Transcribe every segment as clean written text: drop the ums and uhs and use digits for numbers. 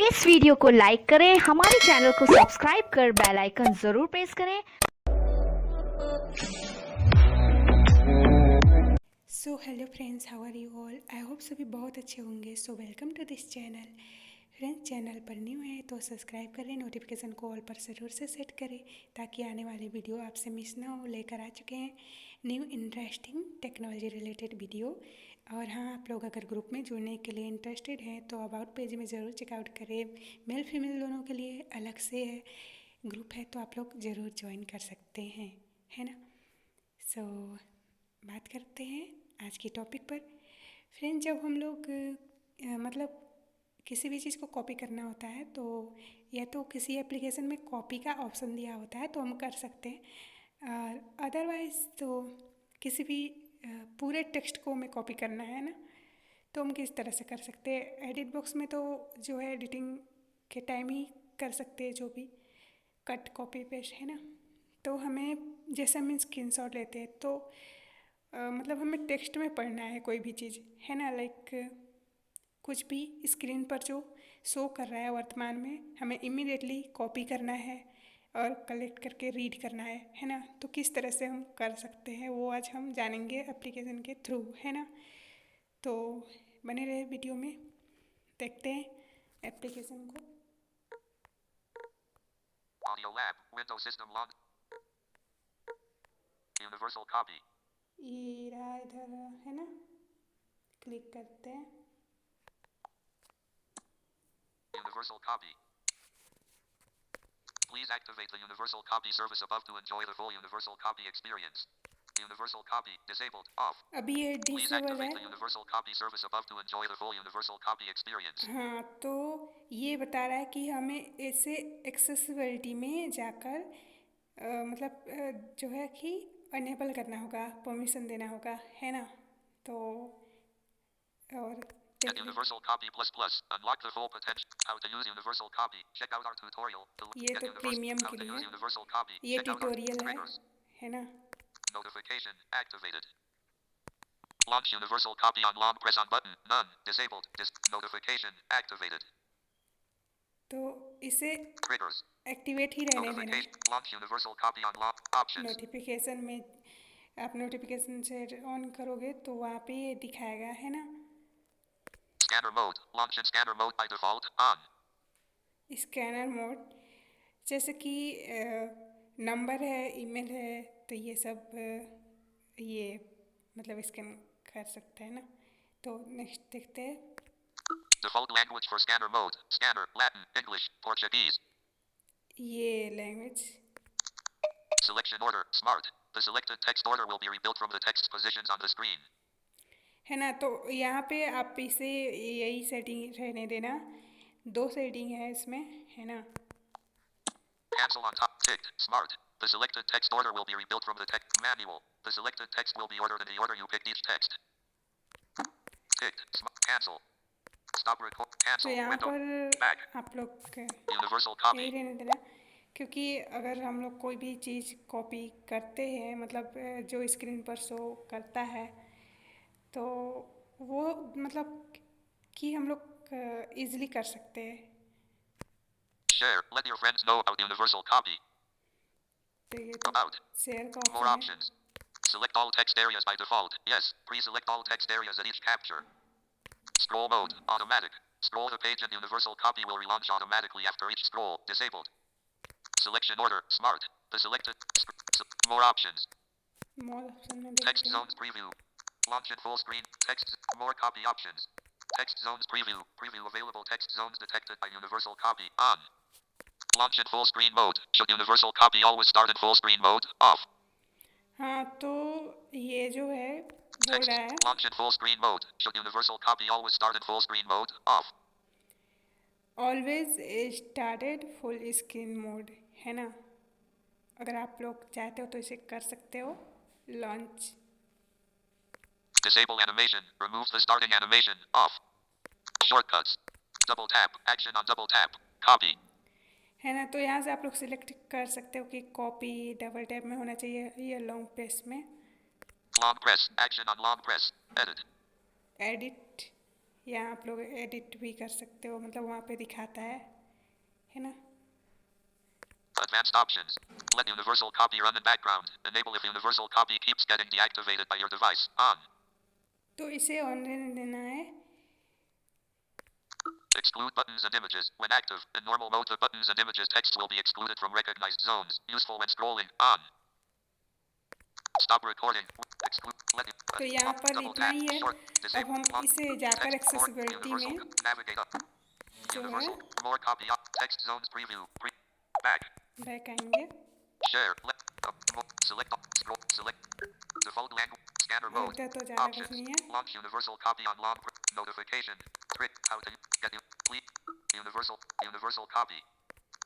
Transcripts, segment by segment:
इस वीडियो को लाइक करें, हमारे चैनल को सब्सक्राइब कर बेल आइकन जरूर प्रेस करें। So hello friends, how are you all. I hope सभी बहुत अच्छे होंगे। So welcome to this channel. Friends, channel पर न्यू है तो सब्सक्राइब करें, नोटिफिकेशन को ऑल पर ज़रूर से सेट करें ताकि आने वाली वीडियो आपसे मिस ना हो। लेकर आ चुके हैं new interesting technology related video. और हाँ, आप लोग अगर ग्रुप में जुड़ने के लिए इंटरेस्टेड हैं तो अबाउट पेज में ज़रूर चेकआउट करें। मेल फीमेल दोनों के लिए अलग से ग्रुप है तो आप लोग ज़रूर ज्वाइन कर सकते हैं, है ना। सो बात करते हैं आज की टॉपिक पर। फ्रेंड, जब हम लोग मतलब किसी भी चीज़ को कॉपी करना होता है तो या तो किसी एप्लीकेशन में कॉपी का ऑप्शन दिया होता है तो हम कर सकते हैं। अदरवाइज़ तो किसी भी पूरे टेक्स्ट को हमें कॉपी करना है ना, तो हम किस तरह से कर सकते हैं। एडिट बॉक्स में तो जो है एडिटिंग के टाइम ही कर सकते हैं, जो भी कट कॉपी पेस्ट है ना। तो हमें जैसे हम स्क्रीनशॉट लेते हैं तो मतलब हमें टेक्स्ट में पढ़ना है कोई भी चीज़, है ना। लाइक कुछ भी स्क्रीन पर जो शो कर रहा है वर्तमान में, हमें इमीडिएटली कॉपी करना है और कलेक्ट करके रीड करना है ना। तो किस तरह से हम कर सकते हैं वो आज हम जानेंगे एप्लीकेशन के थ्रू, है ना। तो बने रहे वीडियो में, देखते हैं एप्लीकेशन को। Audio Lab, Windows System Log, Universal Copy. ये रहा इधर, है ना। क्लिक करते हैं। Universal Copy. Please activate the Universal Copy service above to enjoy the full Universal Copy experience. Universal Copy disabled off. अभी ये Please डिसेबल है। activate the Universal Copy service above to enjoy the full Universal Copy experience. हाँ, तो ये बता रहा है कि हमें इसे एक्सेसिबिलिटी में जाकर मतलब जो है कि अनेबल करना होगा, परमिशन देना होगा, है ना। तो और Get देख ले, Universal Copy plus plus. Unlock the full potential. How to use Universal Copy. Check out our tutorial. ये Get तो Universal. प्रीमियम How के to लिए use है, Universal Copy. ये Check out our tutorial triggers. है ना। Notification activated. Launch Universal Copy on long. Press on button. None. Disabled. Notification activated. तो इसे Triggers. एक्टिवेट ही रहने देना है। Notification. Launch Universal Copy on long. Options. Notification में आप नोटिफिकेशन से ऑन करोगे तो वहाँ पे ये दिखाएगा, है ना। Scanner mode. Launch in scanner mode by default. On. Scanner mode, जैसे कि नंबर है, ईमेल है, तो ये सब ये मतलब स्कैन कर सकते हैं ना। तो नेक्स्ट देखते हैं। Default language for scanner mode. Scanner. Latin. English. Portuguese. ये language, Selection order. Smart. The selected text order will be rebuilt from the text positions on the screen. है ना। तो यहाँ पे आप इसे यही सेटिंग रहने देना। दो सेटिंग है इसमें, है ना। Cancel on top. Ticked. Smart. The selected text order will be rebuilt from the text manual. The selected text will be ordered in the order you picked each text. Ticked. Cancel. Stop record. तो Cancel. यहाँ Window. पर Back. आप लोग Universal यही copy. रहने देना, क्योंकि अगर हम लोग कोई भी चीज़ कॉपी करते हैं, मतलब जो स्क्रीन पर शो करता है, तो वो मतलब कि हम लोग इजीली कर सकते हैं। Share. Let your friends know about Universal copy. तो ये तो About. शेयर का More ऑप्शन है। options. Select all text areas by default. Yes. Pre-select all text areas at each capture. Scroll mode. Automatic. Scroll the page and Universal copy will relaunch automatically after each scroll. Disabled. Selection order. Smart. The selected. More options. More option में Text देखते हैं। zones preview. Launch in full screen. Text. More copy options. Text zones preview. Preview available text zones detected by Universal copy. On. Launch in full screen mode. Should Universal copy always start in full screen mode? Off. हाँ, तो ये जो है बोल Text. रहा है Launch in full screen mode. Should Universal copy always start in full screen mode? Off. Always started full screen mode, है ना। अगर आप लोग चाहते हो तो इसे कर सकते हो launch. Disable animation. Remove the starting animation. Off. Shortcuts. Double tap. Action on double tap. Copy. है ना। तो यहाँ से आप लोग सिलेक्ट कर सकते हो कि कॉपी डबल टैप में होना चाहिए या लॉन्ग प्रेस में। Long press. Action on long press. Edit. Edit, या आप लोग एडिट भी कर सकते हो, मतलब वहाँ पे दिखाता है ना। Advanced options. Let universal copy run in background. Enable if universal copy keeps getting deactivated by your device. On. तो इसे ऑन रहने देना है। Exclude buttons and images. When active, in normal mode the buttons and images text will be excluded from recognized zones. Useful when scrolling. On. Stop recording. Exclude. Let it. तो यहाँ पर Double इतना tap. ही है। Short. अब हम Disable. Lock. इसे जाकर Text. More. Accessibility Universal. में Navigate up. जो है Universal. More copy. Text zones preview. Back. Back आएंगे। Share. Select. Scroll. Select. Default language. Scanner और mode. इधर तो ज़्यादा कुछ Options. नहीं है। Launch universal copy on long. Notification. Trick. How to get you. Please. Universal. Universal copy.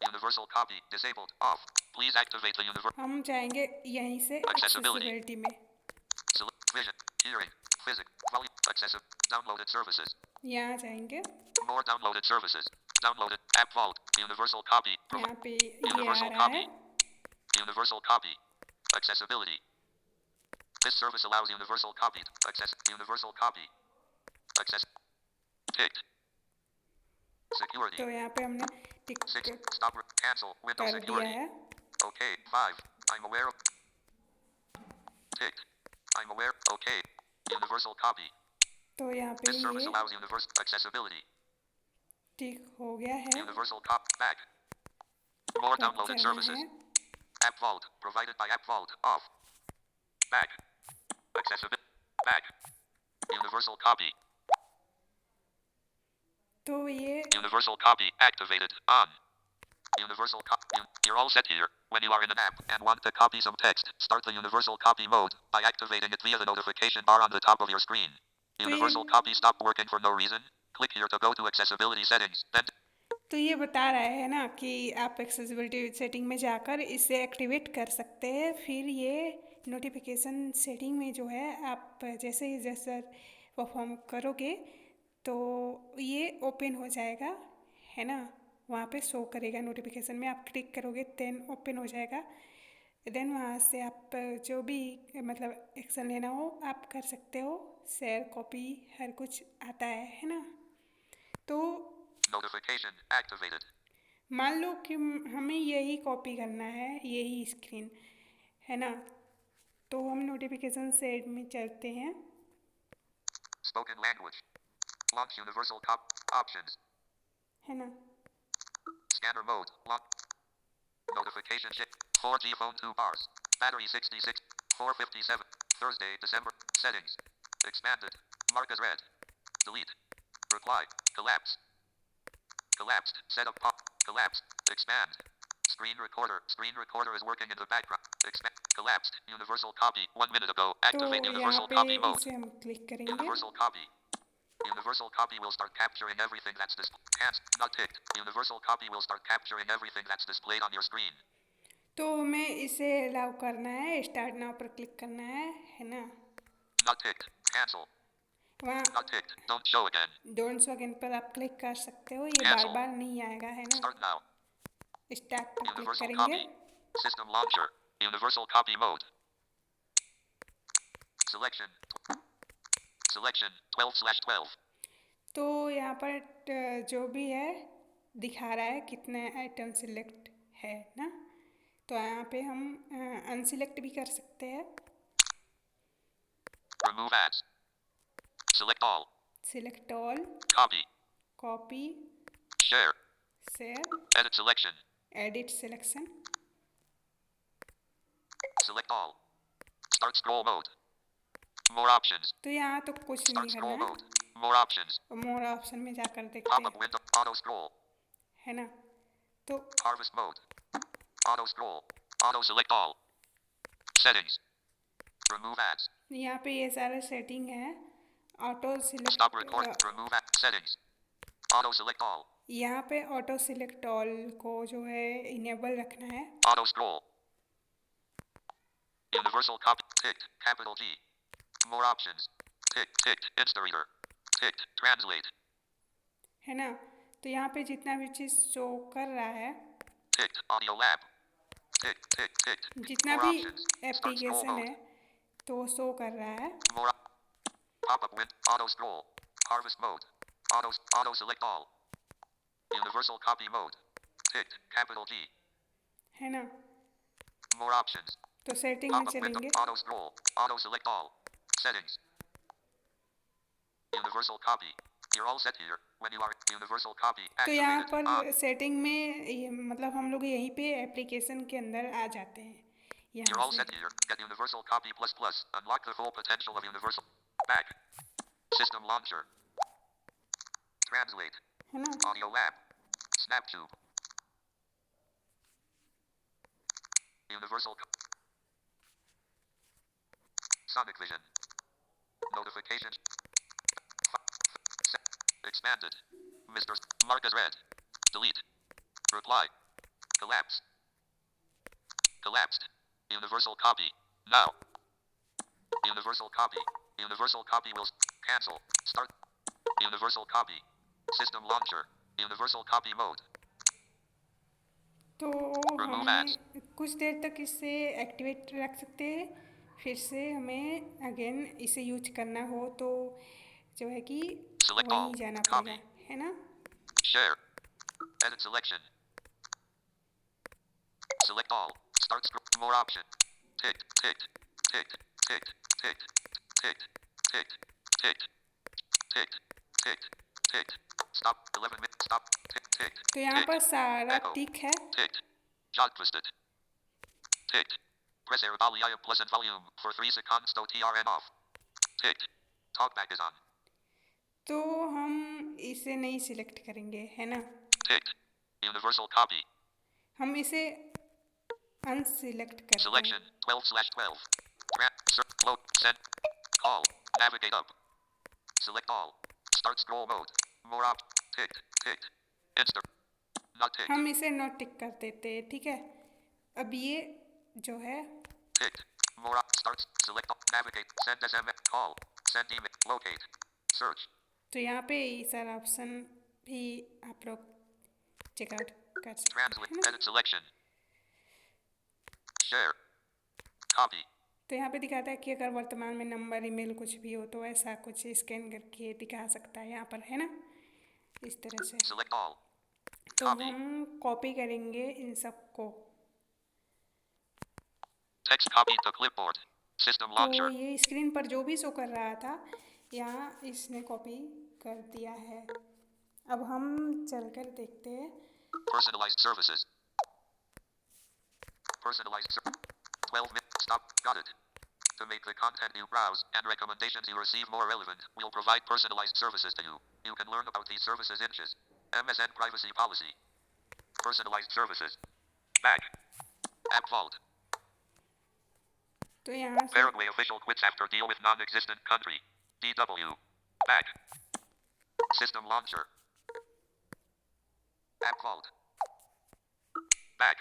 Universal copy. Disabled. Off. Please activate the universal. हम जाएंगे यहीं से Accessibility. एक्सेसिबिलिटी में। Select. Vision. Hearing. Physics. Volume. Accessible. Downloaded services. यहाँ जाएंगे। More downloaded services. Downloaded. App Vault. Universal copy. यहाँ पे ये आ Universal रहा है। copy. Universal copy. Accessibility. This service allows universal copy. Universal copy. Access. Ticked. Security. तो यहाँ पे हमने टिक 6. Stop. Cancel. Window कर दिया security. है। Okay. 5. I'm aware of. Ticked. I'm aware. Okay. Universal copy. तो यहाँ पे This service ये allows universal accessibility. टिक हो गया है। Universal copy. Back. More तो अब downloaded चलना services. है। App Vault. Provided by App Vault. Off. Back. Accessibility. Back. Universal copy. तो ये Universal copy activated. On. Universal copy. You're all set here. When you are in an app and want to copy some text, start the universal copy mode by activating it via the notification bar on the top of your screen. Universal copy stopped working for no reason. Click here to go to accessibility settings. Then तो ये बता रहा है ना कि आप accessibility setting में जाकर इसे एक्टिवेट कर सकते हैं। फिर ये नोटिफिकेशन सेटिंग में जो है आप जैसे ही जैसा परफॉर्म करोगे तो ये ओपन हो जाएगा, है ना। वहाँ पे शो करेगा नोटिफिकेशन में, आप क्लिक करोगे देन ओपन हो जाएगा। देन वहाँ से आप जो भी मतलब एक्शन लेना हो आप कर सकते हो। शेयर, कॉपी, हर कुछ आता है ना। तो notification activated. मान लो कि हमें यही कॉपी करना है, यही स्क्रीन, है ना। तो हम नोटिफिकेशन सेट में चलते हैं। Spoken language. Launch universal options. है ना। Scanner mode. Lock. Notification shift. 4G phone 2 bars. Battery 66. 457. Thursday, December. Settings. Expanded. Mark as read. Delete. Reply. Collapse. Collapsed. Setup pop. Collapsed. Expand. Screen recorder. Screen recorder is working in the background. Expand. Collapsed. Universal copy. 1 minute ago. तो Activate यहाँ universal पे copy mode. इसे हम click करेंगे। Universal copy. Universal copy will start capturing everything that's displayed. Not ticked. Universal copy will start capturing everything that's displayed on your screen. तो हमें इसे allow करना है, स्टार्ट नाउ पर क्लिक करना है ना। Not ticked. Cancel. वहाँ Not ticked. Don't show again. Don't show again पर आप क्लिक कर सकते हो, ये बार Cancel. बार नहीं आएगा, है ना। Start now. स्टार्ट पर क्लिक Universal करेंगे। copy. System launcher. Universal copy mode. Selection. Selection 12/12. तो यहाँ पर जो भी है दिखा रहा है कितने आइटम सिलेक्ट है ना। तो यहाँ पे हम अनसिलेक्ट भी कर सकते हैं। Remove ads. Select all. Select all, Copy. Copy, Share. Share, Edit selection. Edit selection. Select all. Start scroll mode. More options. तो यहाँ तो कुछ Start नहीं scroll करना mode. More options. है, मोर ऑप्शन में जाकर देखते Pop-up हैं, window. Auto scroll. है ना। तो Harvest mode. Auto scroll. Auto select all. Settings. Remove ads. यहाँ पे ये सारा सेटिंग है। Auto Stop record. Select, Remove ads. Settings. Auto select all. यहाँ पे ऑटो सिलेक्ट ऑल को जो है इनेबल रखना है। Auto scroll. Universal copy. Ticked. Capital G. More options. Ticked. Ticked. Instareader. Ticked. Translate. है ना। तो यहाँ पे जितना भी चीज़ शो कर रहा है, Ticked. Audio lab. Ticked. Ticked. Ticked. जितना More भी options. Start scroll application mode. है तो वो शो कर रहा है। More. Pop-up window. Auto scroll. Harvest mode. Auto select all. Universal copy mode. Ticked. Capital G. है ना। More options. तो सेटिंग में Pop-up window. चलेंगे। Auto scroll. Auto select all. Settings. Universal copy. You're all set here. When you are universal copy तो यहाँ activated. पर setting में ये मतलब हम लोग यहीं पे एप्लीकेशन के अंदर आ जाते हैं You're यहाँ all से। set here. Get universal copy plus plus. Unlock the full potential of universal. Back. System launcher. Translate. है ना। Audio app. Snaptube. Universal. Sonic Vision. Notifications. Expanded. Mr. Mark as read. Delete. Reply. Collapse. Collapsed. Universal copy. Now. Universal copy. Universal copy will cancel. Start. Universal copy. System launcher. Universal copy mode. तो Remove हम ads. कुछ देर तक इसे activate रख सकते हैं, फिर से हमें अगेन इसे यूज करना हो तो जो है कि Select वहीं all. जाना Copy. पड़ेगा, है ना। Share. Edit selection. Select all. Start scroll. More option. Ticked. Ticked. Ticked. Ticked. Ticked. Ticked. Ticked. Ticked. Ticked. Ticked. Ticked. Stop. 11 minutes. Stop. Ticked. Ticked. तो यहाँ पर Ticked. सारा Echo. टिक है। Ticked. Jog twisted. Ticked. Press air volume plus and volume for 3 seconds to TRN off. Ticked. TalkBack is on. तो हम इसे नहीं select करेंगे, है ना। Ticked. Universal copy. हम इसे अनसिलेक्ट करते हैं। Selection 12/12. Load. Send. Call. Navigate up. Select all. Start scroll mode. More up. Ticked. Ticked. Insert. Not ticked. हम इसे नॉट टिक कर देते हैं, ठीक है। अब ये जो है Ticked. More up. Start. Select all. Navigate. Send SMS. Call. Send email. Locate. Search. तो यहाँ पे ये सारा ऑप्शन भी आप लोग चेकआउट कर सकते Translate. हैं, है ना। Edit selection. Share. Copy. तो यहाँ पे दिखाता है कि अगर वर्तमान में नंबर ईमेल कुछ भी हो तो ऐसा कुछ स्कैन करके दिखा सकता है यहाँ पर, है ना, इस तरह से। Select all. तो Copy. हम कॉपी करेंगे इन सबको। Text copy to clipboard. System तो launcher. ये स्क्रीन पर जो भी शो कर रहा था यहाँ इसने कॉपी कर दिया है। अब हम चलकर देखते हैं। Personalized services. Personalized 12 minutes. Stop. Got it. To make the content you browse and recommendations you receive more relevant, we'll provide personalized services to you. You can learn about these services in MSN privacy policy. Personalized services. Back. App Vault. तो यहाँ से Paraguay official quits after deal with non-existent country. DW. Back. System launcher. App Vault. Back.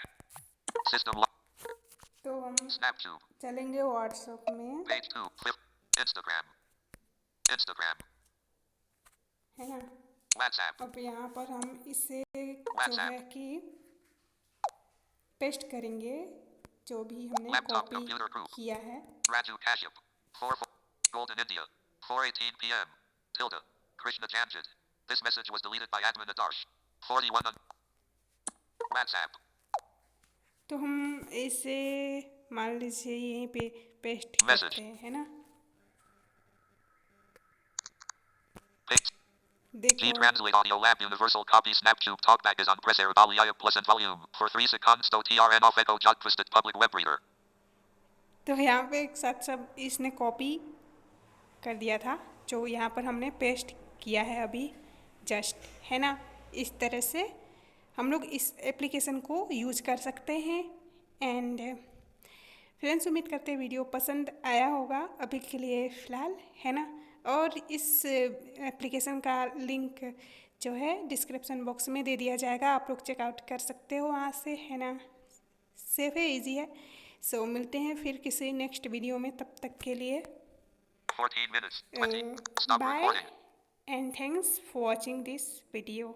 System तो हम Snaptube. चलेंगे WhatsApp में, Page 2. Flip. Instagram. Instagram. है ना। WhatsApp. अब यहाँ पर हम इसे जो WhatsApp. है कि पेस्ट करेंगे जो भी हमने Laptop कॉपी computer group. किया है। Raju Kashyap. 4 Golden India. 4:18 p.m. Tilda. Krishna Janjit. This message was deleted by admin Adarsh. 41 on WhatsApp. तो हम इसे मान लीजिए यहीं पे पेस्ट Message. करते हैं, है ना। Paste. G देखो Translate Audio Lab Universal Copy Snaptube TalkBack is on press air volume plus and volume for 3 seconds to TRN off echo jog twisted public web reader. तो यहाँ पे एक साथ सब इसने कॉपी कर दिया था जो यहाँ पर हमने पेस्ट किया है अभी जस्ट, है ना। इस तरह से हम लोग इस एप्लीकेशन को यूज कर सकते हैं। एंड फ्रेंड्स, उम्मीद करते हैं वीडियो पसंद आया होगा अभी के लिए फ़िलहाल, है ना। और इस एप्लीकेशन का लिंक जो है डिस्क्रिप्शन बॉक्स में दे दिया जाएगा, आप लोग चेकआउट कर सकते हो वहाँ से, है ना। सेफ है, इजी है। सो मिलते हैं फिर किसी नेक्स्ट वीडियो में, तब तक के लिए 14 minutes. 20. Stop by recording. And thanks for watching this video.